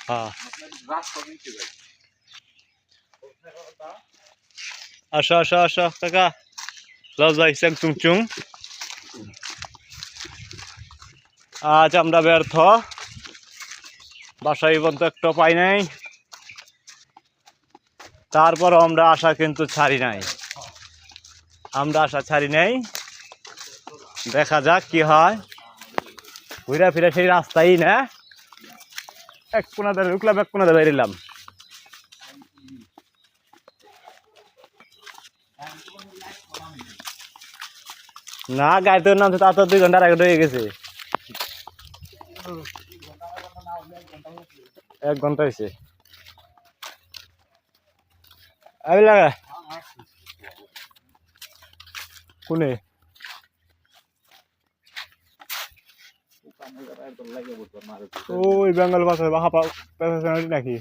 হ্যাঁ আসো আসো আসো কাকা লজ ভাই স্যাং চুং চুং আজ আমরা ব্যর্থ বাসায় পর্যন্ত একটু পাই নাই তারপর আমরা আশা কিন্তু ছাড়ি নাই আমরা আশা ছাড়ি নাই দেখা যাক কি হয় ঘুরে ফিরে সেই রাস্তাই না এক কোনা ধরে ঢুকলাম এক কোনা ধরে বেরিলাম না গাড়িতে নামছে তা তো 2 ঘন্টার আগে হয়ে গেছে 1 ঘন্টা হয়েছে আমি লাগা কোনে ওই বেঙ্গল বাস নাকি